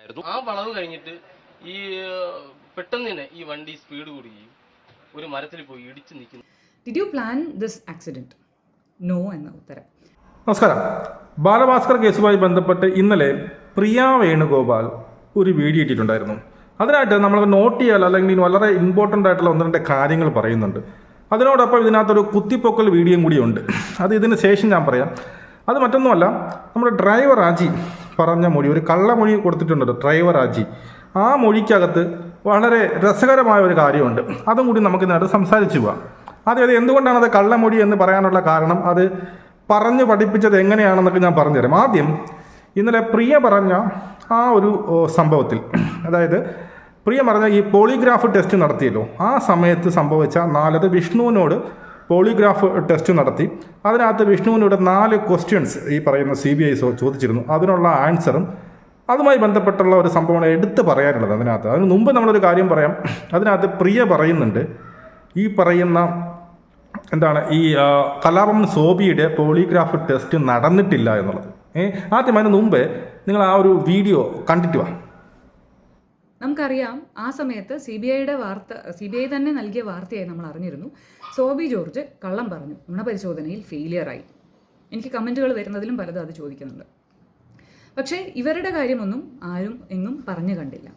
ആ വളവ് കഴിഞ്ഞിട്ട് ഈ പെട്ടെന്ന് തന്നെ ഈ വണ്ടി സ്പീഡ് കൂടുകയും ഒരു മരത്തിൽ പോയി ഇടിച്ചു നിൽക്കുന്നു. Did you plan this accident? No എന്ന ഉത്തരം. നമസ്കാരം. ബാലഭാസ്കർ കേസുമായി ബന്ധപ്പെട്ട് ഇന്നലെ പ്രിയ വേണുഗോപാൽ ഒരു വീഡിയോ ഇട്ടിട്ടുണ്ടായിരുന്നു. അതിനായിട്ട് നമ്മൾ നോട്ട് ചെയ്യാൻ അല്ലെങ്കിൽ വളരെ ഇമ്പോർട്ടൻ്റ് ആയിട്ടുള്ള ഒന്ന് രണ്ട് കാര്യങ്ങൾ പറയുന്നുണ്ട്. അതിനോടൊപ്പം ഇതിനകത്തൊരു കുത്തിപ്പൊക്കൽ വീഡിയോയും കൂടിയുണ്ട്. അത് ഇതിന് ശേഷം ഞാൻ പറയാം. അത് മറ്റൊന്നുമല്ല, നമ്മുടെ ഡ്രൈവർ ആജി പറഞ്ഞ മൊഴി, ഒരു കള്ളമൊഴി കൊടുത്തിട്ടുണ്ട് ഡ്രൈവർ ആജി. ആ മൊഴിക്കകത്ത് വളരെ രസകരമായ ഒരു കാര്യമുണ്ട്. അതും കൂടി നമുക്ക് ഇതിനകത്ത് സംസാരിച്ചു പോവാം. അത് എന്തുകൊണ്ടാണ് അത് കള്ളമൊഴി എന്ന് പറയാനുള്ള കാരണം, അത് പറഞ്ഞു പഠിപ്പിച്ചത് എങ്ങനെയാണെന്നൊക്കെ ഞാൻ പറഞ്ഞുതരാം. ആദ്യം ഇന്നലെ പ്രിയ പറഞ്ഞ ആ ഒരു സംഭവത്തിൽ, അതായത് പ്രിയ പറഞ്ഞ ഈ പോളിഗ്രാഫ് ടെസ്റ്റ് നടത്തിയല്ലോ, ആ സമയത്ത് സംഭവിച്ച നാലത് വിഷ്ണുവിനോട് പോളിഗ്രാഫ് ടെസ്റ്റ് നടത്തി. അതിനകത്ത് വിഷ്ണുവിനോട് 4 ക്വസ്റ്റ്യൻസ് ഈ പറയുന്ന CBI ചോദിച്ചിരുന്നു. അതിനുള്ള ആൻസറും അതുമായി ബന്ധപ്പെട്ടുള്ള ഒരു സംഭവമാണ് എടുത്ത് പറയാനുള്ളത്. അതിന് മുമ്പ് നമ്മളൊരു കാര്യം പറയാം. അതിനകത്ത് പ്രിയ പറയുന്നുണ്ട്, ഈ പറയുന്ന എന്താണ് ഈ കലാഭവൻ സോബിയുടെ പോളിഗ്രാഫ് ടെസ്റ്റ് നടന്നിട്ടില്ല എന്നുള്ളത്. ആദ്യം അതിന് മുമ്പേ നിങ്ങൾ ആ ഒരു വീഡിയോ കണ്ടിട്ട് വാ. നമുക്കറിയാം, ആ സമയത്ത് CBI തന്നെ നൽകിയ വാർത്തയായി നമ്മൾ അറിഞ്ഞിരുന്നു. സോബി ജോർജ് കള്ളം പറഞ്ഞു, നുണപരിശോധനയിൽ ഫെയിലിയറായി. എനിക്ക് കമൻറ്റുകൾ വരുന്നതിലും പലതും അത് ചോദിക്കുന്നുണ്ട്. പക്ഷേ ഇവരുടെ കാര്യമൊന്നും ആരും എങ്ങും പറഞ്ഞു കണ്ടില്ല.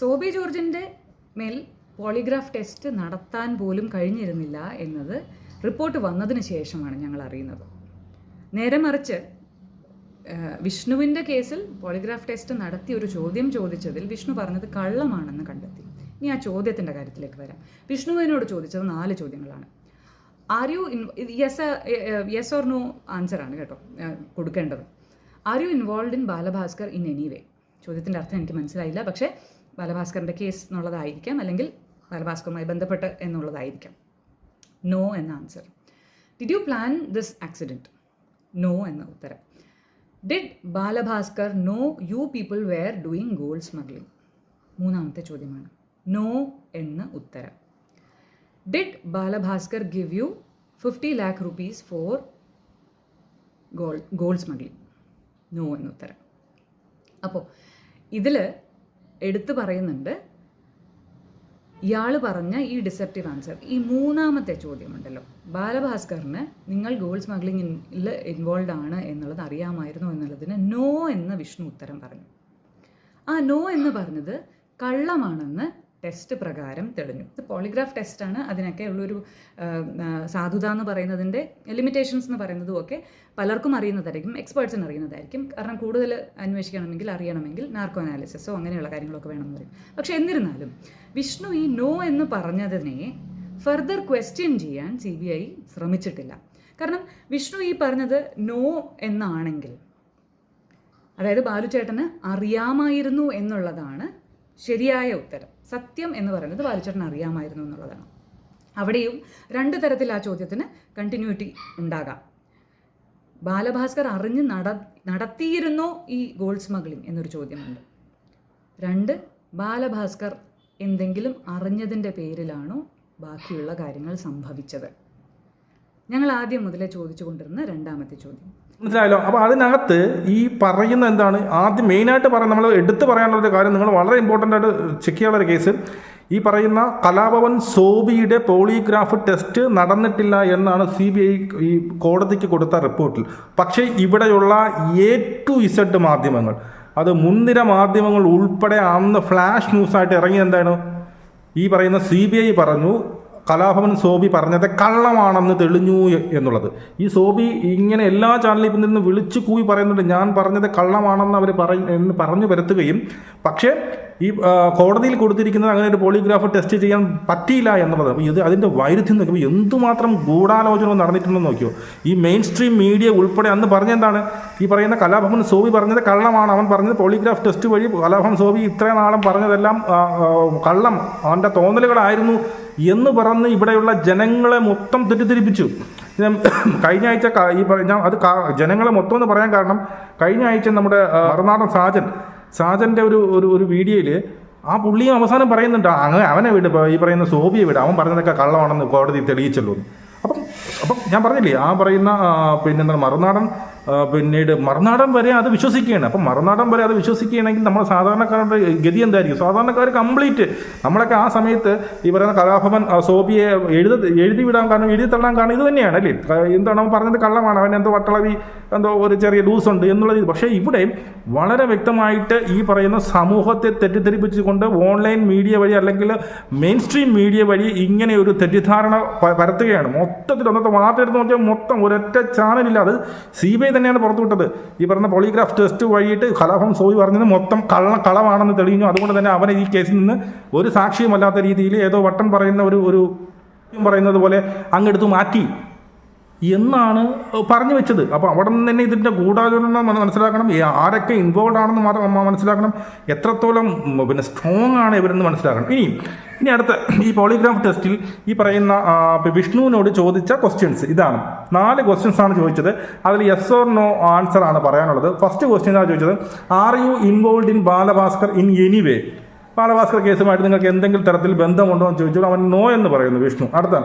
സോബി ജോർജിൻ്റെ മേൽ പോളിഗ്രാഫ് ടെസ്റ്റ് നടത്താൻ പോലും കഴിഞ്ഞിരുന്നില്ല എന്നത് റിപ്പോർട്ട് വന്നതിന് ശേഷമാണ് ഞങ്ങൾ അറിയുന്നത്. നേരെ മറിച്ച് വിഷ്ണുവിൻ്റെ കേസിൽ പോളിഗ്രാഫ് ടെസ്റ്റ് നടത്തി ഒരു ചോദ്യം ചോദിച്ചതിൽ വിഷ്ണു പറഞ്ഞത് കള്ളമാണെന്ന് കണ്ടെത്തി. ഇനി ആ ചോദ്യത്തിൻ്റെ കാര്യത്തിലേക്ക് വരാം. വിഷ്ണുവിനോട് ചോദിച്ചത് 4 ചോദ്യങ്ങളാണ്. Are you yes or no ആൻസറാണ് കേട്ടോ കൊടുക്കേണ്ടത്. Are you involve in Balabhaskar in any way? ചോദ്യത്തിൻ്റെ അർത്ഥം എനിക്ക് മനസ്സിലായില്ല, പക്ഷേ ബാലഭാസ്കറിൻ്റെ കേസ് എന്നുള്ളതായിരിക്കാം, അല്ലെങ്കിൽ ബാലഭാസ്കറുമായി ബന്ധപ്പെട്ട് എന്നുള്ളതായിരിക്കാം. നോ എന്ന answer. Did you plan this accident? No എന്ന ഉത്തരം. Did Balabhaskar know you people were doing gold smuggling? മൂന്നാമത്തെ ചോദ്യമാണ്. നോ എന്ന ഉത്തരം. Did Balabhaskar give you 50 lakh rupees for gold smuggling? No എന്ന ഉത്തരം. അപ്പോൾ ഇതിൽ എടുത്തു പറയുന്നുണ്ട്, ഇയാൾ പറഞ്ഞ ഈ ഡിസെപ്റ്റീവ് ആൻസർ, ഈ മൂന്നാമത്തെ ചോദ്യമുണ്ടല്ലോ, ബാലഭാസ്കറിന് നിങ്ങൾ ഗോൾഡ് സ്മഗ്ലിംഗിൽ ഇൻവോൾവ് ആണ് എന്നുള്ളത് അറിയാമായിരുന്നു എന്നുള്ളതിന് നോ എന്ന് വിഷ്ണു ഉത്തരം പറഞ്ഞു. ആ നോ എന്ന് പറഞ്ഞത് കള്ളമാണെന്ന് ടെസ്റ്റ് പ്രകാരം തെളിഞ്ഞു. ഇത് പോളിഗ്രാഫ് ടെസ്റ്റാണ്. അതിനൊക്കെ ഉള്ളൊരു സാധുത എന്ന് പറയുന്നതിൻ്റെ ലിമിറ്റേഷൻസ് എന്ന് പറയുന്നതും ഒക്കെ പലർക്കും അറിയുന്നതായിരിക്കും, എക്സ്പേർട്സിന് അറിയുന്നതായിരിക്കും. കാരണം കൂടുതൽ അന്വേഷിക്കണമെങ്കിൽ അറിയണമെങ്കിൽ നാർക്കോ അനാലിസിസോ അങ്ങനെയുള്ള കാര്യങ്ങളൊക്കെ വേണമെന്ന് പറയും. പക്ഷേ എന്നിരുന്നാലും വിഷ്ണു ഈ നോ എന്ന് പറഞ്ഞതിനെ ഫർദർ ക്വസ്റ്റ്യൻ ചെയ്യാൻ CBI ശ്രമിച്ചിട്ടില്ല. കാരണം വിഷ്ണു ഈ പറഞ്ഞത് നോ എന്നാണെങ്കിൽ, അതായത് ബാലുചേട്ടന് അറിയാമായിരുന്നു എന്നുള്ളതാണ് ശരിയായ ഉത്തരം. സത്യം എന്ന് പറയുന്നത് ബാലുചേട്ടന് അറിയാമായിരുന്നു എന്നുള്ളതാണ്. അവിടെയും 2 തരത്തിൽ ആ ചോദ്യത്തിന് കണ്ടിന്യൂറ്റി ഉണ്ടാകാം. ബാലഭാസ്കർ അറിഞ്ഞ് നടത്തിയിരുന്നോ ഈ ഗോൾഡ് സ്മഗ്ലിംഗ് എന്നൊരു ചോദ്യമുണ്ട്. 2, ബാലഭാസ്കർ എന്തെങ്കിലും അറിഞ്ഞതിൻ്റെ പേരിലാണോ ബാക്കിയുള്ള കാര്യങ്ങൾ സംഭവിച്ചത്? ഞങ്ങൾ ആദ്യം മുതലേ ചോദിച്ചുകൊണ്ടിരുന്ന 2ാമത്തെ ചോദ്യം. മനസ്സിലായല്ലോ. അപ്പോൾ അതിനകത്ത് ഈ പറയുന്ന എന്താണ്, ആദ്യം മെയിനായിട്ട് നമ്മൾ എടുത്തു പറയാനുള്ളൊരു കാര്യം, നിങ്ങൾ വളരെ ഇമ്പോർട്ടൻ്റ് ആയിട്ട് ചെക്ക് ചെയ്യാനുള്ളൊരു കേസ്, ഈ പറയുന്ന കലാഭവൻ സോബിയുടെ പോളിഗ്രാഫ് ടെസ്റ്റ് നടന്നിട്ടില്ല എന്നാണ് CBI ഈ കോടതിക്ക് കൊടുത്ത റിപ്പോർട്ടിൽ. പക്ഷേ ഇവിടെയുള്ള A to Z മാധ്യമങ്ങൾ, അത് മുൻനിര മാധ്യമങ്ങൾ ഉൾപ്പെടെ അന്ന് ഫ്ലാഷ് ന്യൂസായിട്ട് ഇറങ്ങി എന്താണ്, ഈ പറയുന്ന CBI പറഞ്ഞു കലാഭവൻ സോബി പറഞ്ഞത് കള്ളമാണെന്ന് തെളിഞ്ഞു എന്നുള്ളത്. ഈ സോബി ഇങ്ങനെ എല്ലാ ചാനലിൽ ഇപ്പം നിന്ന് വിളിച്ചു കൂവി പറയുന്നുണ്ട്, ഞാൻ പറഞ്ഞത് കള്ളമാണെന്ന് അവർ പറഞ്ഞു വരുത്തുകയും, പക്ഷേ ഈ കോടതിയിൽ കൊടുത്തിരിക്കുന്നത് അങ്ങനെ ഒരു പോളിഗ്രാഫ് ടെസ്റ്റ് ചെയ്യാൻ പറ്റിയില്ല എന്നുള്ളത്. അപ്പോൾ ഇത് അതിൻ്റെ വൈരുദ്ധ്യം നോക്കുമ്പോൾ എന്തുമാത്രം ഗൂഢാലോചന നടന്നിട്ടുണ്ടെന്ന് നോക്കിയോ. ഈ മെയിൻ സ്ട്രീം മീഡിയ ഉൾപ്പെടെ അന്ന് പറഞ്ഞെന്താണ്, ഈ പറയുന്ന കലാഭവൻ സോബി പറഞ്ഞത് കള്ളമാണ്, അവൻ പറഞ്ഞത് പോളിഗ്രാഫ് ടെസ്റ്റ് വഴി കലാഭവൻ സോബി ഇത്രയും നാളും പറഞ്ഞതെല്ലാം കള്ളം, അവൻ്റെ തോന്നലുകളായിരുന്നു എന്ന് പറഞ്ഞ് ഇവിടെയുള്ള ജനങ്ങളെ മൊത്തം തെറ്റിദ്ധരിപ്പിച്ചു. കഴിഞ്ഞ ആഴ്ച ഈ ഞാൻ അത് ജനങ്ങളെ മൊത്തം എന്ന് പറയാൻ കാരണം, കഴിഞ്ഞ ആഴ്ച നമ്മുടെ മറുനാടൻ സാജൻ്റെ ഒരു വീഡിയോയിൽ ആ പുള്ളിയും അവസാനം പറയുന്നുണ്ട്, അവനെ വിട്, ഈ പറയുന്ന സോബിയെ വിട്, അവൻ പറഞ്ഞതൊക്കെ കള്ളമാണെന്ന് കോടതി തെളിയിച്ചല്ലോ. അപ്പം ഞാൻ പറഞ്ഞില്ലേ, ആ പറയുന്ന പിന്നെന്താണ് മറുനാടൻ പിന്നീട് മറുനാടൻ വരെ അത് വിശ്വസിക്കുകയാണ്. അപ്പം മറുനാടൻ വരെ അത് വിശ്വസിക്കുകയാണെങ്കിൽ നമ്മൾ സാധാരണക്കാരുടെ ഗതി എന്തായിരിക്കും? സാധാരണക്കാർ കംപ്ലീറ്റ് നമ്മളൊക്കെ ആ സമയത്ത് ഈ പറയുന്ന കലാഭവൻ സോബിയെ എഴുതി വിടാൻ കാരണം, എഴുതി തള്ളാൻ കാരണം ഇത് തന്നെയാണ് അല്ലേ? എന്താണ് അവൻ പറഞ്ഞത്? കള്ളമാണ്, അവൻ എന്തോ വട്ടളവി എന്തോ ഒരു ചെറിയ ലൂസ് ഉണ്ട് എന്നുള്ളത്. പക്ഷേ ഇവിടെ വളരെ വ്യക്തമായിട്ട് ഈ പറയുന്ന സമൂഹത്തെ തെറ്റിദ്ധരിപ്പിച്ചുകൊണ്ട് ഓൺലൈൻ മീഡിയ വഴി അല്ലെങ്കിൽ മെയിൻ സ്ട്രീം മീഡിയ വഴി ഇങ്ങനെ ഒരു തെറ്റിദ്ധാരണ പരത്തുകയാണ്. മൊത്തത്തിൽ ഒന്നത്തെ വാർത്ത എടുത്ത് നോക്കിയാൽ മൊത്തം ഒരൊറ്റ ചാനലില്ല. അത് CBI തന്നെയാണ് പുറത്തുവിട്ടത്. ഈ പറയുന്ന പോളിഗ്രാഫ് ടെസ്റ്റ് വഴിയിട്ട് കലാഭവൻ സോബി പറഞ്ഞത് മൊത്തം കളവാണെന്ന് തെളിഞ്ഞു. അതുകൊണ്ട് തന്നെ അവനെ ഈ കേസിൽ നിന്ന് ഒരു സാക്ഷിയുമല്ലാത്ത രീതിയിൽ ഏതോ വട്ടൻ പറയുന്ന ഒരു പറയുന്നത് പോലെ അങ്ങെടുത്ത് മാറ്റി എന്നാണ് പറഞ്ഞു വെച്ചത്. അപ്പോൾ അവിടെ നിന്ന് തന്നെ ഇതിൻ്റെ ഗൂഢാലോചന മനസ്സിലാക്കണം, ആരൊക്കെ ഇൻവോൾവ് ആണെന്ന് മനസ്സിലാക്കണം, എത്രത്തോളം പിന്നെ സ്ട്രോങ് ആണ് ഇവരെന്ന് മനസ്സിലാക്കണം. ഇനി അടുത്ത ഈ പോളിഗ്രാഫ് ടെസ്റ്റിൽ ഈ പറയുന്ന വിഷ്ണുവിനോട് ചോദിച്ച ക്വസ്റ്റ്യൻസ് ഇതാണ്. 4 ക്വസ്റ്റ്യൻസ് ആണ് ചോദിച്ചത്. അതിൽ യെസ് ഓർ നോ ആൻസർ ആണ് പറയാനുള്ളത്. ഫസ്റ്റ് ക്വസ്റ്റ്യൻ ആണ് ചോദിച്ചത്, are you involve in Balabhaskar in any way? Balabhaskar കേസുമായിട്ട് നിങ്ങൾക്ക് എന്തെങ്കിലും തരത്തിൽ ബന്ധമുണ്ടോ എന്ന് ചോദിച്ചാൽ അവൻ നോ എന്ന് പറയുന്നു വിഷ്ണു. അടുത്ത,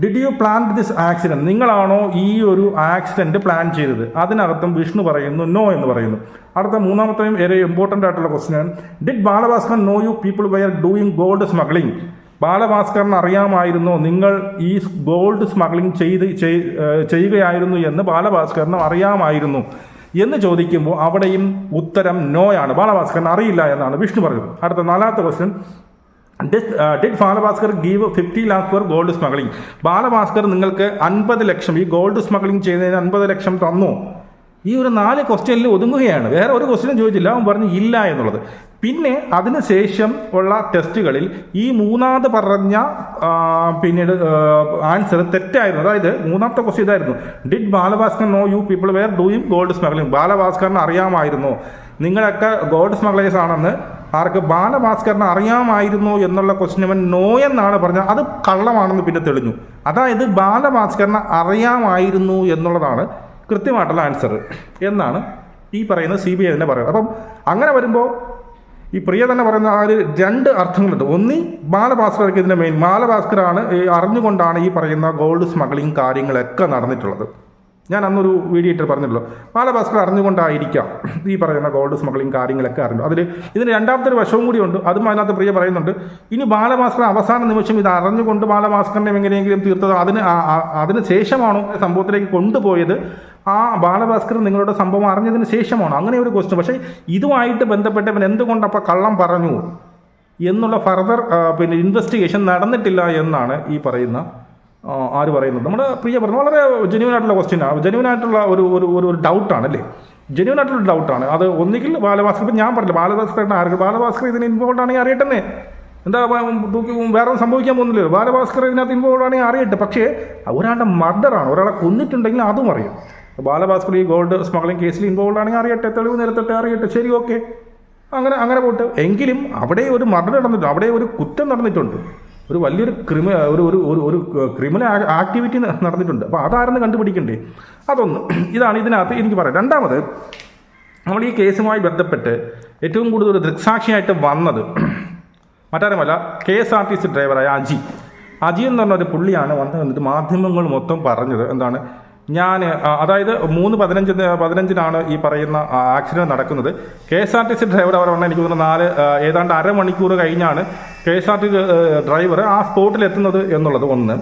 did you plan this accident? നിങ്ങളാണോ ഈ ഒരു ആക്സിഡൻറ്റ് പ്ലാൻ ചെയ്തത്? അതിനകത്തും വിഷ്ണു പറയുന്നു നോ എന്ന് പറയുന്നു. അടുത്ത മൂന്നാമത്തെയും ഏറെ ഇമ്പോർട്ടൻ്റ് ആയിട്ടുള്ള question, did Balabhaskar know you people were doing gold smuggling? ബാലഭാസ്കറിന് അറിയാമായിരുന്നോ നിങ്ങൾ ഈ ഗോൾഡ് സ്മഗ്ലിംഗ് ചെയ്യുകയായിരുന്നു എന്ന് ബാലഭാസ്കറിന് അറിയാമായിരുന്നു എന്ന് ചോദിക്കുമ്പോൾ അവിടെയും ഉത്തരം നോയാണ്. ബാലഭാസ്കറിന് അറിയില്ല എന്നാണ് വിഷ്ണു പറഞ്ഞത്. അടുത്ത 4ാമത്തെ question, did Balabhaskar give 50 lakh for gold smuggling? Balabhaskar നിങ്ങൾക്ക് 50 ലക്ഷം ഈ ഗോൾഡ് സ്മഗ്ലിംഗ് ചെയ്യുന്നതിന് 50 ലക്ഷം തന്നോ? ഈ ഒരു 4 ക്വസ്റ്റ്യനിൽ ഒതുങ്ങുകയാണ്. വേറെ ഒരു ക്വസ്റ്റ്യനും ചോദിച്ചില്ല, അവൻ പറഞ്ഞു ഇല്ല എന്നുള്ളത്. പിന്നെ അതിനുശേഷം ഉള്ള ടെസ്റ്റുകളിൽ ഈ മൂന്നാമത് പറഞ്ഞ പിന്നീട് ആൻസർ തെറ്റായിരുന്നു. അതായത് 3ാമത്തെ ക്വസ്റ്റ്യൻ ഇതായിരുന്നു, did Balabhaskar know you people were doing gold smuggling? ബാലഭാസ്കറിന് അറിയാമായിരുന്നോ നിങ്ങളൊക്കെ ഗോൾഡ് സ്മഗ്ലേഴ്സ് ആണെന്ന്? ആർക്ക്? ബാലഭാസ്കറിന് അറിയാമായിരുന്നു എന്നുള്ള ക്വസ്റ്റ്യൻ അവൻ നോ എന്നാണ് പറഞ്ഞത്. അത് കള്ളമാണെന്ന് പിന്നെ തെളിഞ്ഞു. അതായത് ബാലഭാസ്കറിന് അറിയാമായിരുന്നു എന്നുള്ളതാണ് കൃത്യമായിട്ടുള്ള ആൻസർ എന്നാണ് ഈ പറയുന്ന CBI തന്നെ പറയുന്നത്. അപ്പം അങ്ങനെ വരുമ്പോൾ ഈ പ്രിയ തന്നെ പറയുന്ന ആ ഒരു 2 അർത്ഥങ്ങളുണ്ട്. ഒന്ന്, ബാലഭാസ്കർക്ക് ഇതിൻ്റെ മെയിൻ ബാലഭാസ്കറാണ് അറിഞ്ഞുകൊണ്ടാണ് ഈ പറയുന്ന ഗോൾഡ് സ്മഗ്ലിംഗ് കാര്യങ്ങളൊക്കെ നടന്നിട്ടുള്ളത്. ഞാൻ അന്നൊരു വീഡിയോ ഇട്ട് പറഞ്ഞല്ലോ, ബാലഭാസ്കർ അറിഞ്ഞുകൊണ്ടായിരിക്കാം ഈ പറയുന്ന ഗോൾഡ് സ്മഗ്ലിംഗ് കാര്യങ്ങളൊക്കെ അറിഞ്ഞു. ഇതിന് 2ാമത്തെ ഒരു വശവും കൂടിയുണ്ട്. അതും അതിനകത്ത് പ്രിയ പറയുന്നുണ്ട്. ഇനി ബാലഭാസ്കർ അവസാന നിമിഷം ഇത് അറിഞ്ഞുകൊണ്ട് ബാലഭാസ്കറിനെ എങ്ങനെയെങ്കിലും തീർത്തത് അതിന് ശേഷമാണോ സംഭവത്തിലേക്ക് കൊണ്ടുപോയത്? ആ ബാലഭാസ്കർ നിങ്ങളുടെ സംഭവം അറിഞ്ഞതിന് ശേഷമാണോ? അങ്ങനെ ഒരു ക്വസ്റ്റ്യൻ. പക്ഷേ ഇതുമായിട്ട് ബന്ധപ്പെട്ടവൻ എന്തുകൊണ്ട് അപ്പോൾ കള്ളം പറഞ്ഞു എന്നുള്ള ഫർദർ പിന്നെ ഇൻവെസ്റ്റിഗേഷൻ നടന്നിട്ടില്ല എന്നാണ് ഈ പറയുന്ന ആര് പറയുന്നത്? നമ്മുടെ പ്രിയ പറഞ്ഞു. വളരെ ജെന്യൂൻ ആയിട്ടുള്ള ക്വസ്റ്റ്യനാണ്, ജെന്യൂൻ ആയിട്ടുള്ള ഒരു ഡൗട്ടാണ് അല്ലേ? ജെന്യൂൻ ആയിട്ടുള്ള ഡൗട്ടാണ്. അത് ഒന്നുകിൽ ബാലഭാസ്കർ, ഇപ്പം ഞാൻ പറഞ്ഞില്ല ബാലഭാസ്കറിന് ആർക്ക്, ബാലഭാസ്കർ ഇതിന് ഇൻവോൾവ് ആണെങ്കിൽ അറിയട്ടെ. എന്താ വേറെ സംഭവിക്കാൻ പോകുന്നില്ലല്ലോ. ബാലഭാസ്കർ ഇതിനകത്ത് ഇൻവോൾവ് ആണെങ്കിൽ അറിയട്ടെ. പക്ഷേ ഒരാളുടെ മർഡറാണ്, ഒരാളെ കൊന്നിട്ടുണ്ടെങ്കിൽ അതും അറിയാം. ബാലഭാസ്കർ ഈ ഗോൾഡ് സ്മഗ്ലിംഗ് കേസിൽ ഇൻവോൾവ് ആണെങ്കിൽ അറിയട്ടെ, തെളിവ് നിരത്തട്ടെ, അറിയട്ടെ, ശരി, ഓക്കെ, അങ്ങനെ പോട്ട്. എങ്കിലും അവിടെ ഒരു മർഡർ നടന്നിട്ടുണ്ട്, അവിടെ ഒരു കുറ്റം നടന്നിട്ടുണ്ട്, ഒരു വലിയൊരു ക്രിമിനൽ ആക്ടിവിറ്റി നടന്നിട്ടുണ്ട്. അപ്പോൾ അതാരെന്ന് കണ്ടുപിടിക്കണ്ടേ? അതൊന്ന്. ഇതാണ് ഇതിനകത്ത് എനിക്ക് പറയാം. 2ാമത്, നമ്മൾ ഈ കേസുമായി ബന്ധപ്പെട്ട് ഏറ്റവും കൂടുതൽ ഒരു ദൃക്സാക്ഷിയായിട്ട് വന്നത് മറ്റാരുമല്ല, KSRTC ഡ്രൈവറായ അജി എന്ന് പറഞ്ഞ ഒരു പുള്ളിയാണ് വന്നിട്ട് മാധ്യമങ്ങൾ മൊത്തം പറഞ്ഞത് എന്താണ്, അതായത് 3:15 ഈ പറയുന്ന ആക്സിഡൻറ്റ് നടക്കുന്നത്. KSRTC ഡ്രൈവർ അവർ പറഞ്ഞാൽ എനിക്ക് തോന്നുന്നു ഏതാണ്ട് അരമണിക്കൂർ കഴിഞ്ഞാണ് KSRTC ഡ്രൈവർ ആ സ്പോട്ടിൽ എത്തുന്നത് എന്നുള്ളത് ഒന്ന്.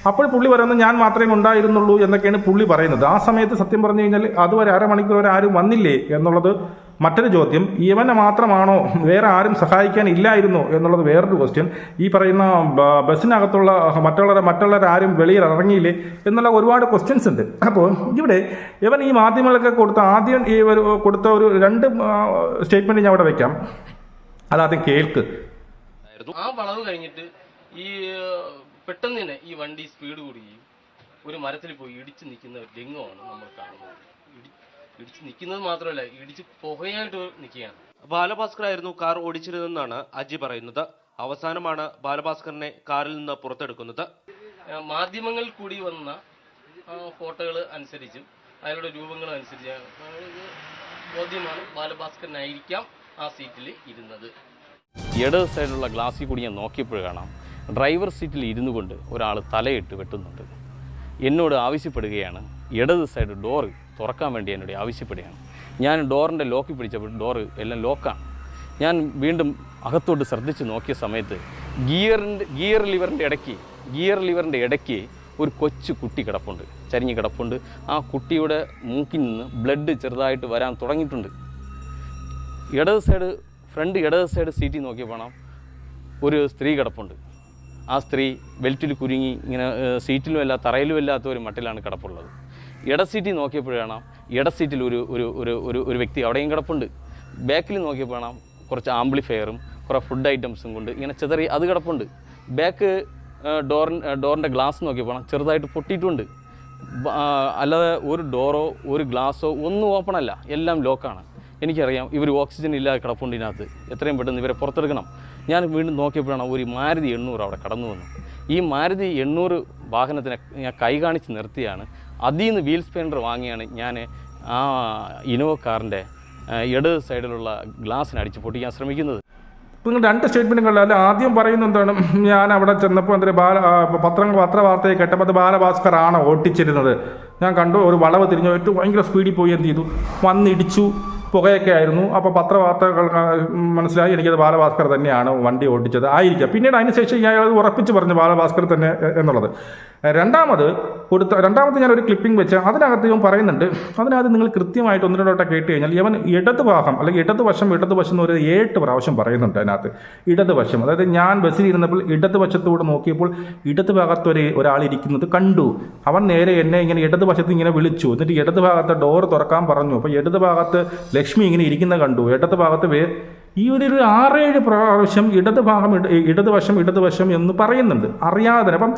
അപ്പോൾ പുള്ളി പറയുന്നത് ഞാൻ മാത്രമേ ഉണ്ടായിരുന്നുള്ളൂ എന്നൊക്കെയാണ് പുള്ളി പറയുന്നത്. ആ സമയത്ത് സത്യം പറഞ്ഞു കഴിഞ്ഞാൽ അതുവരെ അരമണിക്കൂർ വരെ ആരും വന്നില്ലേ എന്നുള്ളത് മറ്റൊരു ചോദ്യം. ഇവനെ മാത്രമാണോ, വേറെ ആരും സഹായിക്കാൻ ഇല്ലായിരുന്നോ എന്നുള്ളത് വേറൊരു ക്വസ്റ്റ്യൻ. ഈ പറയുന്ന ബസ്സിനകത്തുള്ള മറ്റുള്ളവരാരും വെളിയിൽ ഇറങ്ങിയില്ലേ എന്നുള്ള ഒരുപാട് ക്വസ്റ്റ്യൻസ് ഉണ്ട്. അപ്പോൾ ഇവിടെ ഇവൻ ഈ മാധ്യമങ്ങളൊക്കെ ആദ്യം കൊടുത്ത ഒരു 2 സ്റ്റേറ്റ്മെൻറ്റ് ഞാൻ അവിടെ വെക്കാം. അതാദ്യം കേൾക്ക്. ആ വളവ് കഴിഞ്ഞിട്ട് ഈ പെട്ടെന്ന് തന്നെ ഈ വണ്ടി സ്പീഡ് കൂടുകയും ഒരു മരത്തിൽ പോയി ഇടിച്ചു നിൽക്കുന്ന ഒരു രംഗമാണ് നമ്മൾ കാണുന്നത്. ഇടിച്ചു നിൽക്കുന്നത് മാത്രമല്ല, ഇടിച്ച് പുകയായിട്ട് നിൽക്കുകയാണ്. ബാലഭാസ്കർ ആയിരുന്നു കാർ ഓടിച്ചിരുന്നതെന്നാണ് അജി പറയുന്നത്. അവസാനമാണ് ബാലഭാസ്കറിനെ കാറിൽ നിന്ന് പുറത്തെടുക്കുന്നത്. മാധ്യമങ്ങളിൽ കൂടി വന്ന ഫോട്ടോകൾ അനുസരിച്ചും അയാളുടെ രൂപങ്ങൾ അനുസരിച്ച് ബോധ്യമാണ് ബാലഭാസ്കറിനായിരിക്കാം ആ സീറ്റിൽ ഇരുന്നത്. ഇടത് സൈഡിലുള്ള ഗ്ലാസ്സിൽ കൂടി ഞാൻ നോക്കിയപ്പോൾ കാണാം ഡ്രൈവർ സീറ്റിൽ ഇരുന്നു കൊണ്ട് ഒരാൾ തലയിട്ട് വെട്ടുന്നുണ്ട്. എന്നോട് ആവശ്യപ്പെടുകയാണ് ഇടത് സൈഡ് ഡോറ് തുറക്കാൻ വേണ്ടി എന്നോട് ആവശ്യപ്പെടുകയാണ്. ഞാൻ ഡോറിൻ്റെ ലോക്ക് പിടിച്ചപ്പോൾ ഡോറ് എല്ലാം ലോക്കാണ്. ഞാൻ വീണ്ടും അകത്തോട്ട് ശ്രദ്ധിച്ച് നോക്കിയ സമയത്ത് ഗിയർ ലിവറിൻ്റെ ഇടയ്ക്ക് ഒരു കൊച്ചു കുട്ടി കിടപ്പുണ്ട്, ചരിഞ്ഞ് കിടപ്പുണ്ട്. ആ കുട്ടിയുടെ മൂക്കിൽ നിന്ന് ബ്ലഡ് ചെറുതായിട്ട് വരാൻ തുടങ്ങിയിട്ടുണ്ട്. ഫ്രണ്ട് ഇടത് സൈഡ് സീറ്റിൽ നോക്കിയപ്പോൾ ഒരു സ്ത്രീ കിടപ്പുണ്ട്. ആ സ്ത്രീ ബെൽറ്റിൽ കുരുങ്ങി ഇങ്ങനെ സീറ്റിലുമല്ല തറയിലുമല്ലാത്ത ഒരു മട്ടിലാണ് കിടപ്പുള്ളത്. ഇട സീറ്റിൽ നോക്കിയപ്പോഴാണ് ഇട സീറ്റിൽ ഒരു വ്യക്തി അവിടെയും കിടപ്പുണ്ട്. ബാക്കിൽ നോക്കിയപ്പോൾ കുറച്ച് ആംപ്ലിഫയറും കുറേ ഫുഡ് ഐറ്റംസും കൊണ്ട് ഇങ്ങനെ ചെതറി അത് കിടപ്പുണ്ട്. ബാക്ക് ഡോറിൻ്റെ ഗ്ലാസ് നോക്കിയപ്പോൾ ചെറുതായിട്ട് പൊട്ടിയിട്ടുണ്ട്. അല്ലാതെ ഒരു ഡോറോ ഒരു ഗ്ലാസ്സോ ഒന്നും ഓപ്പണല്ല, എല്ലാം ലോക്കാണ്. എനിക്കറിയാം ഇവർ ഓക്സിജൻ ഇല്ലാതെ കിടപ്പുണ്ട് ഇതിനകത്ത്, എത്രയും പെട്ടെന്ന് ഇവരെ പുറത്തെടുക്കണം. ഞാൻ വീണ്ടും നോക്കിയപ്പോഴാണ് ഒരു മാരുതി 800 അവിടെ കടന്നു വന്നു. ഈ മാരുതി 800 വാഹനത്തിനെ ഞാൻ കൈ കാണിച്ച് നിർത്തിയാണ്. അതിൽ നിന്ന് വീൽ സ്പെൻഡർ വാങ്ങിയാണ് ഞാൻ ആ ഇനോവ കാറിൻ്റെ ഇടത് സൈഡിലുള്ള ഗ്ലാസ്സിന് അടിച്ച് പൊട്ടിക്കാൻ ശ്രമിക്കുന്നത്. നിങ്ങൾ രണ്ട് സ്റ്റേറ്റ്മെൻറ്റും കണ്ടാൽ ആദ്യം പറയുന്ന എന്താണ്, ഞാൻ അവിടെ ചെന്നപ്പോൾ പത്രവാർത്തയെ കേട്ടപ്പോൾ അത് ബാലഭാസ്കർ ആണ് ഓട്ടിച്ചിരുന്നത്. ഞാൻ കണ്ടു, ഒരു വളവ് തിരിഞ്ഞു പോയിട്ട് ഭയങ്കര സ്പീഡിൽ പോയി എന്ത് ചെയ്തു, വന്നിടിച്ചു, പുകയൊക്കെ ആയിരുന്നു. അപ്പോൾ പത്രവാർത്തകൾ മനസ്സിലായി എനിക്കത് ബാലഭാസ്കർ തന്നെയാണ് വണ്ടി ഓടിച്ചത് ആയിരിക്കാം. പിന്നീട് അതിനുശേഷം അയാൾ ഉറപ്പിച്ച് പറഞ്ഞു ബാലഭാസ്കർ തന്നെ എന്നുള്ളത്. രണ്ടാമത് ഞാനൊരു ക്ലിപ്പിംഗ് വെച്ച് അതിനകത്ത് ഇവൻ പറയുന്നുണ്ട്. അതിനകത്ത് നിങ്ങൾ കൃത്യമായിട്ട് ഒന്ന് രണ്ടോട്ടം കേട്ട് കഴിഞ്ഞാൽ ഇവൻ ഇടതുഭാഗം അല്ലെങ്കിൽ ഇടതുവശം എന്ന് ഒരു 7 പ്രാവശ്യം പറയുന്നുണ്ട് അതിനകത്ത്. ഇടതുവശം, അതായത് ഞാൻ ബസ്സിലിരുന്നപ്പോൾ ഇടതുവശത്തൂടെ നോക്കിയപ്പോൾ ഇടതുഭാഗത്ത് ഒരാൾ ഇരിക്കുന്നത് കണ്ടു. അവൻ നേരെ എന്നെ ഇങ്ങനെ ഇടതുവശത്ത് ഇങ്ങനെ വിളിച്ചു. എന്നിട്ട് ഇടതുഭാഗത്തെ ഡോർ തുറക്കാൻ പറഞ്ഞു. അപ്പോൾ ഇടതുഭാഗത്ത് ലക്ഷ്മി ഇങ്ങനെ ഇരിക്കുന്ന കണ്ടു. ഇടതുഭാഗത്ത് ഈ ഒരു 6-7 പ്രാവശ്യം ഇടതുവശം എന്ന് പറയുന്നുണ്ട് അറിയാതെ. അപ്പം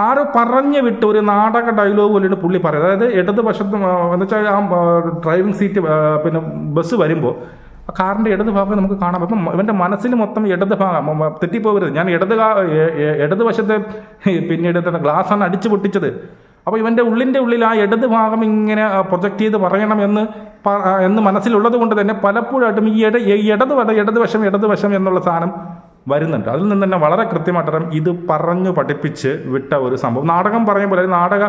ആരോ പറഞ്ഞു വിട്ട് ഒരു നാടക ഡയലോഗ് പോലെയാണ് പുള്ളി പറയുന്നത്. അതായത് ഇടതുവശത്ത് എന്ന് വെച്ചാൽ ആ ഡ്രൈവിംഗ് സീറ്റ് പിന്നെ ബസ് വരുമ്പോൾ ആ കാറിൻ്റെ ഇടതുഭാഗം നമുക്ക് കാണാം. അപ്പം ഇവൻ്റെ മനസ്സിൽ മൊത്തം ഇടതുഭാഗം തെറ്റിപ്പോകരുത്. ഞാൻ ഇടതുവശത്തെ പിന്നീട് ഗ്ലാസ്സാണ് അടിച്ചു പൊട്ടിച്ചത്. അപ്പോൾ ഇവൻ്റെ ഉള്ളിൽ ആ ഇടതുഭാഗം ഇങ്ങനെ പ്രൊജക്റ്റ് ചെയ്ത് പറയണം എന്ന് മനസ്സിലുള്ളത് കൊണ്ട് തന്നെ പലപ്പോഴായിട്ടും ഈ ഇടതുവശം എന്നുള്ള സാധനം വരുന്നുണ്ട്. അതിൽ നിന്ന് തന്നെ വളരെ കൃത്യമായിട്ട് ഇത് പറഞ്ഞു പഠിപ്പിച്ച് വിട്ട ഒരു സംഭവം. നാടകം പറയും പോലെ, നാടക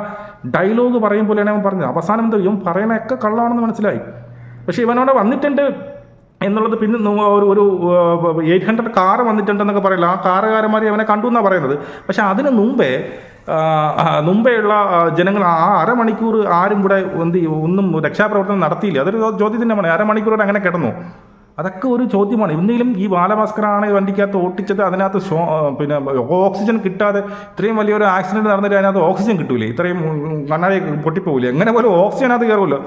ഡയലോഗ് പറയും പോലെയാണ് അവൻ പറഞ്ഞത്. അവസാനം എന്തോ ഇവൻ പറയണൊക്കെ കള്ളാണെന്ന് മനസ്സിലായി. പക്ഷേ ഇവനോട് വന്നിട്ടുണ്ട് എന്നുള്ളത് പിന്നെ ഒരു 800 കാറ് വന്നിട്ടുണ്ടെന്നൊക്കെ പറയില്ല. ആ കാറുകാരന്മാർ അവനെ കണ്ടു എന്നാണ് പറയുന്നത്. പക്ഷെ അതിന് മുമ്പേയുള്ള ജനങ്ങൾ ആ അരമണിക്കൂർ ആരും കൂടെ ഒന്നും രക്ഷാപ്രവർത്തനം നടത്തിയില്ല. അതൊരു ചോദ്യത്തിൻ്റെ മണി. അരമണിക്കൂർ അങ്ങനെ കിടന്നു. അതൊക്കെ ഒരു ചോദ്യമാണ്. എന്തെങ്കിലും ഈ ബാലഭാസ്കറാണ് വണ്ടിക്കകത്ത് ഓട്ടിച്ചത്, അതിനകത്ത് പിന്നെ ഓക്സിജൻ കിട്ടാതെ ഇത്രയും വലിയൊരു ആക്സിഡൻറ്റ് നടന്നിട്ട് അതിനകത്ത് ഓക്സിജൻ കിട്ടൂലേ, ഇത്രയും കണ്ണാടി പൊട്ടിപ്പോവില്ലേ, എങ്ങനെ പോലും ഓക്സിജൻ അത് കയറുമല്ലോ.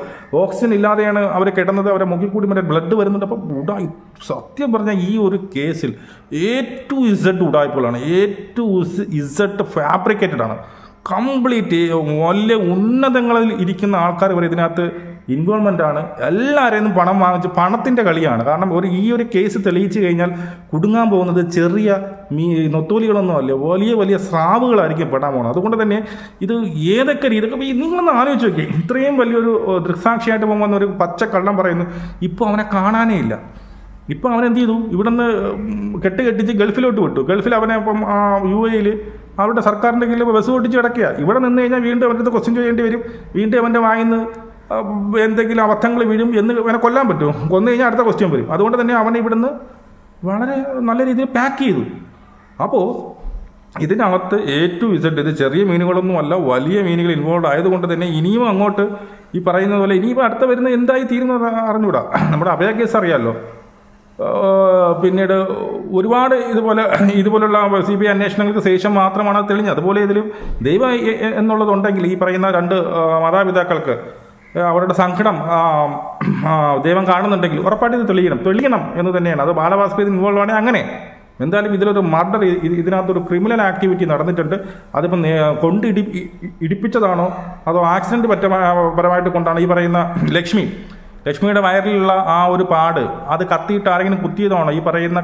ഓക്സിജൻ ഇല്ലാതെയാണ് അവർ കിടന്നത്, അവരെ മുഖിൽ കൂടി മറ്റേ ബ്ലഡ് വരുന്നുണ്ട്. അപ്പം സത്യം പറഞ്ഞാൽ ഈ ഒരു കേസിൽ A to Z ഉടായ്പകളാണ്. A to Z fabricated ആണ്. കംപ്ലീറ്റ് വലിയ ഉന്നതങ്ങളിൽ ഇരിക്കുന്ന ആൾക്കാർ വരെ ഇതിനകത്ത് ഇൻവോൾവ്മെൻ്റ് ആണ്. എല്ലാവരെയും പണം വാങ്ങിച്ച് പണത്തിൻ്റെ കളിയാണ്. കാരണം ഈ ഒരു കേസ് തെളിയിച്ചു കഴിഞ്ഞാൽ കുടുങ്ങാൻ പോകുന്നത് ചെറിയ നൊത്തോലികളൊന്നും അല്ല, വലിയ സ്രാവുകളായിരിക്കും പെടാൻ പോകുന്നത്. അതുകൊണ്ട് തന്നെ ഇത് ഏതൊക്കെ രീതിക്ക് നിങ്ങളൊന്ന് ആലോചിച്ച് നോക്കി. ഇത്രയും വലിയൊരു ദൃക്സാക്ഷിയായിട്ട് പോകുന്ന ഒരു പച്ചക്കള്ളം പറയുന്നു. ഇപ്പോൾ അവനെ കാണാനേ ഇല്ല. ഇപ്പോൾ അവനെന്ത് ചെയ്തു, ഇവിടെ നിന്ന് കെട്ടിച്ച് ഗൾഫിലോട്ട് വിട്ടു. ഗൾഫിൽ അവനെ ഇപ്പം UAE അവരുടെ സർക്കാരിൻ്റെ കീഴിൽ ബസ് ഓടിച്ച് കിടക്കുക. ഇവിടെ നിന്ന് കഴിഞ്ഞാൽ വീണ്ടും അവൻ്റെ ക്വസ്റ്റ്യൻ ചെയ്യേണ്ടി വരും. വീണ്ടും അവൻ്റെ വായിന്ന് എന്തെങ്കിലും അബദ്ധങ്ങൾ വീഴും എന്ന് അവനെ കൊല്ലാൻ പറ്റുമോ? കൊന്നു കഴിഞ്ഞാൽ അടുത്ത ക്വസ്റ്റ്യൻ വരും. അതുകൊണ്ട് തന്നെ അവനെ ഇവിടുന്ന് വളരെ നല്ല രീതിയിൽ പാക്ക് ചെയ്തു. അപ്പോൾ ഇതിനകത്ത് A to Z ഇത് ചെറിയ മീനുകളൊന്നും അല്ല, വലിയ മീനുകൾ ഇൻവോൾവ് ആയതുകൊണ്ട് തന്നെ ഇനിയും അങ്ങോട്ട് ഈ പറയുന്നത് പോലെ ഇനിയിപ്പോൾ അടുത്ത വരുന്ന എന്തായി തീരുന്നത് അറിഞ്ഞൂടാ. നമ്മുടെ അഭയ കേസ് അറിയാമല്ലോ. പിന്നീട് ഒരുപാട് ഇതുപോലുള്ള CBI അന്വേഷണങ്ങൾക്ക് ശേഷം മാത്രമാണ് അത് തെളിഞ്ഞത്. അതുപോലെ ഇതിലും ദൈവം എന്നുള്ളതുണ്ടെങ്കിൽ ഈ പറയുന്ന 2 മാതാപിതാക്കൾക്ക് അവരുടെ സങ്കടം ദൈവം കാണുന്നുണ്ടെങ്കിൽ ഉറപ്പായിട്ട് ഇത് തെളിയണം എന്ന് തന്നെയാണ്. അത് ബാലഭാസ്കർ ഇൻവോൾവ് ആണെങ്കിൽ അങ്ങനെ എന്തായാലും ഇതിലൊരു മർഡർ, ഇതിനകത്തൊരു ക്രിമിനൽ ആക്ടിവിറ്റി നടന്നിട്ടുണ്ട്. അതിപ്പം ഇടിപ്പിച്ചതാണോ അതോ ആക്സിഡൻറ്റ് പരമായിട്ട് കൊണ്ടാണ് ഈ പറയുന്ന ലക്ഷ്മിയുടെ വയറിലുള്ള ആ ഒരു പാട് അത് കത്തിയിട്ട് ആരെങ്കിലും കുത്തിയതാണോ, ഈ പറയുന്ന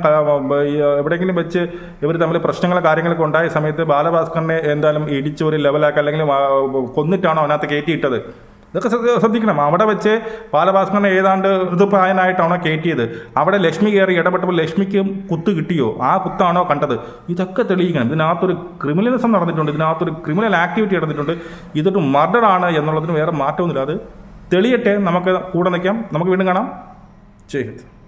എവിടെയെങ്കിലും വെച്ച് ഇവർ തമ്മിൽ പ്രശ്നങ്ങളോ കാര്യങ്ങളൊക്കെ ഉണ്ടായ സമയത്ത് ബാലഭാസ്കറിനെ എന്തായാലും ഇടിച്ച് ഒരു ലെവലാക്കി അല്ലെങ്കിൽ കൊന്നിട്ടാണോ അതിനകത്ത് കയറ്റിയിട്ടത്? ഇതൊക്കെ ശ്രദ്ധിക്കണം. അവിടെ വെച്ച് ബാലഭാസ്കറിനെ ഏതാണ്ട് പ്രായനായിട്ടാണോ കയറ്റിയത്? അവിടെ ലക്ഷ്മി കയറി ഇടപെട്ടപ്പോൾ ലക്ഷ്മിക്ക് കുത്ത് കിട്ടിയോ? ആ കുത്താണോ കണ്ടത്? ഇതൊക്കെ തെളിയിക്കണം. ഇതിനകത്തൊരു ക്രിമിനലിസം നടന്നിട്ടുണ്ട്, ഇതിനകത്തൊരു ക്രിമിനൽ ആക്ടിവിറ്റി നടന്നിട്ടുണ്ട്. ഇതൊരു മർഡറാണ് എന്നുള്ളതിന് വേറെ മാറ്റമൊന്നുമില്ല. അത് തെളിയട്ടെ, നമുക്ക് കൂടെ നിൽക്കാം. നമുക്ക് വീണ്ടും കാണാം. ജയ് ഹിന്ദ്.